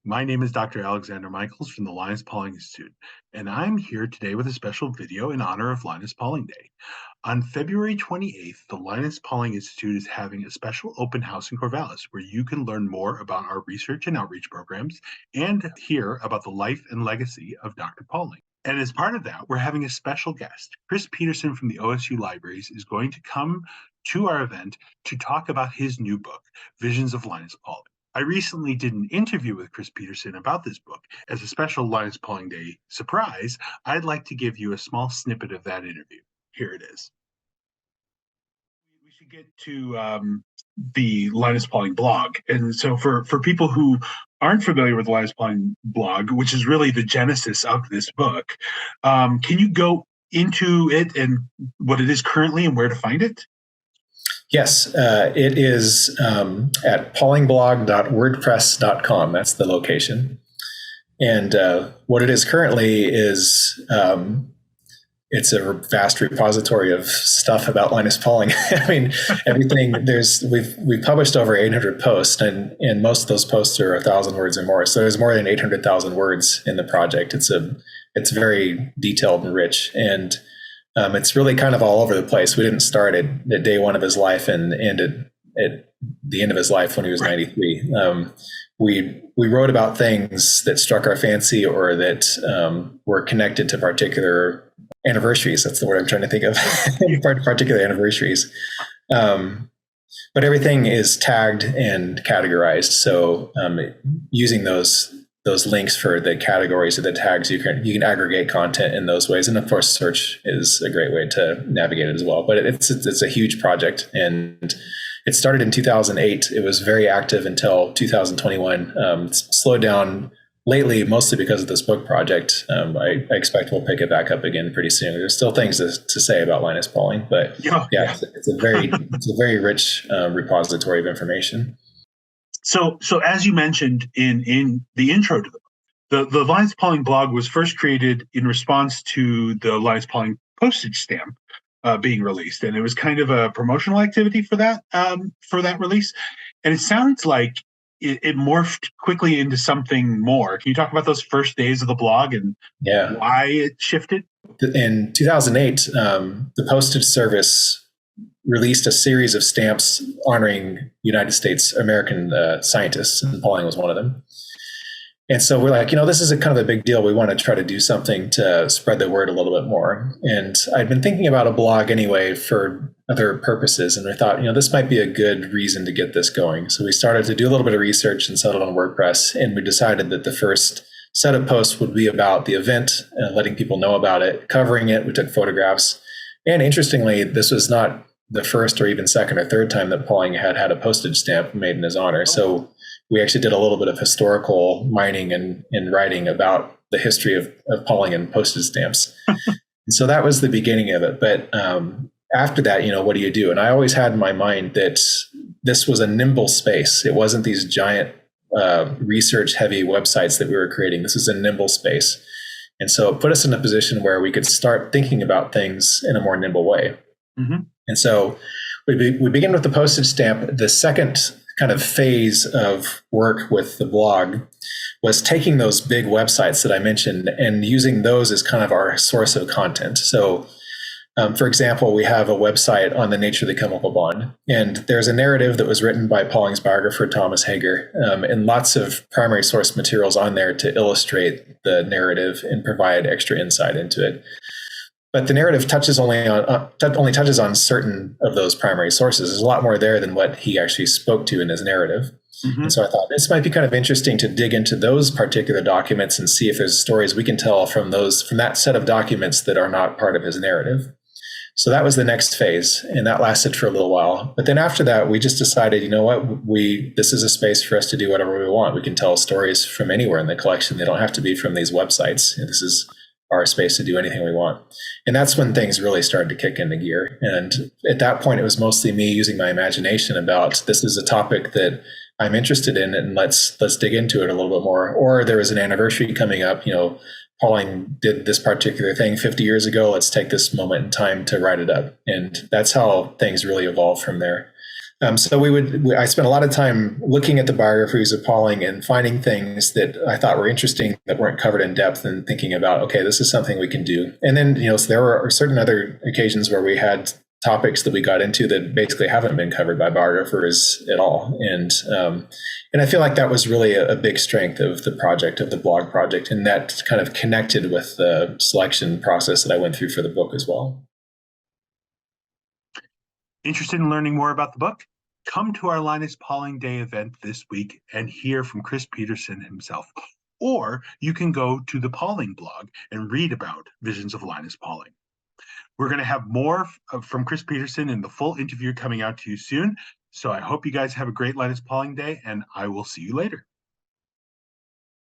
My name is Dr. Alexander Michels from the Linus Pauling Institute, and I'm here today with a special video in honor of Linus Pauling Day. On February 28th, the Linus Pauling Institute is having a special open house in Corvallis where you can learn more about our research and outreach programs and hear about the life and legacy of Dr. Pauling. And as part of that, we're having a special guest. Chris Petersen from the OSU Libraries is going to come to our event to talk about his new book, Visions of Linus Pauling. I recently did an interview with Chris Petersen about this book. As a special Linus Pauling Day surprise, I'd like to give you a small snippet of that interview. Here it is. We should get to the Linus Pauling blog. And so for people who aren't familiar with the Linus Pauling blog, which is really the genesis of this book, can you go into it and what it is currently and where to find it? Yes, it is at paulingblog.wordpress.com. That's the location. And what it is currently is it's a vast repository of stuff about Linus Pauling. I mean, everything. We've published over 800 posts, and most of those posts are 1,000 words or more. So there's more than 800,000 words in the project. It's very detailed and rich, and it's really kind of all over the place. We didn't start at day one of his life and ended at the end of his life when he was 93. We wrote about things that struck our fancy or that were connected to particular anniversaries. That's the word I'm trying to think of. Particular anniversaries. But everything is tagged and categorized. So using those links for the categories of the tags, you can aggregate content in those ways. And of course, search is a great way to navigate it as well. But it's a huge project, and it started in 2008. It was very active until 2021. It's slowed down lately, mostly because of this book project. I expect we'll pick it back up again pretty soon. There's still things to say about Linus Pauling, but it's a very rich repository of information. So as you mentioned in the intro to the Linus Pauling blog was first created in response to the Linus Pauling postage stamp being released, and it was kind of a promotional activity for that release. And it sounds like it morphed quickly into something more. Can you talk about those first days of the blog and why it shifted? In 2008, the Postage Service released a series of stamps honoring United States American scientists, and Pauling was one of them. And so we're like, this is a kind of a big deal. We want to try to do something to spread the word a little bit more. And I'd been thinking about a blog anyway for other purposes. And I thought, this might be a good reason to get this going. So we started to do a little bit of research and settled on WordPress. And we decided that the first set of posts would be about the event, letting people know about it, covering it. We took photographs. And interestingly, this was not the first or even second or third time that Pauling had a postage stamp made in his honor. So we actually did a little bit of historical mining and writing about the history of Pauling and postage stamps. And so that was the beginning of it. But after that, what do you do? And I always had in my mind that this was a nimble space. It wasn't these giant research-heavy websites that we were creating. This is a nimble space. And so it put us in a position where we could start thinking about things in a more nimble way. Mm-hmm. And so we begin with the postage stamp. The second kind of phase of work with the blog was taking those big websites that I mentioned and using those as kind of our source of content. So, for example, we have a website on the nature of the chemical bond, and there's a narrative that was written by Pauling's biographer, Thomas Hager, and lots of primary source materials on there to illustrate the narrative and provide extra insight into it. But the narrative only touches on certain of those primary sources. There's a lot more there than what he actually spoke to in his narrative. Mm-hmm. And so I thought this might be kind of interesting to dig into those particular documents and see if there's stories we can tell from that set of documents that are not part of his narrative. So that was the next phase, and that lasted for a little while. But then after that, we just decided, this is a space for us to do whatever we want. We can tell stories from anywhere in the collection. They don't have to be from these websites. And this is our space to do anything we want. And that's when things really started to kick into gear. And at that point, it was mostly me using my imagination about this is a topic that I'm interested in, and let's dig into it a little bit more. Or there was an anniversary coming up, Pauling did this particular thing 50 years ago. Let's take this moment in time to write it up. And that's how things really evolved from there. I spent a lot of time looking at the biographies of Pauling and finding things that I thought were interesting that weren't covered in depth, and thinking about, okay, this is something we can do. And then, so there were certain other occasions where we had topics that we got into that basically haven't been covered by biographers at all. And I feel like that was really a big strength of the project, of the blog project, and that kind of connected with the selection process that I went through for the book as well. Interested in learning more about the book? Come to our Linus Pauling Day event this week and hear from Chris Petersen himself. Or you can go to the Pauling blog and read about Visions of Linus Pauling. We're going to have more from Chris Petersen in the full interview coming out to you soon. So I hope you guys have a great Linus Pauling Day, and I will see you later.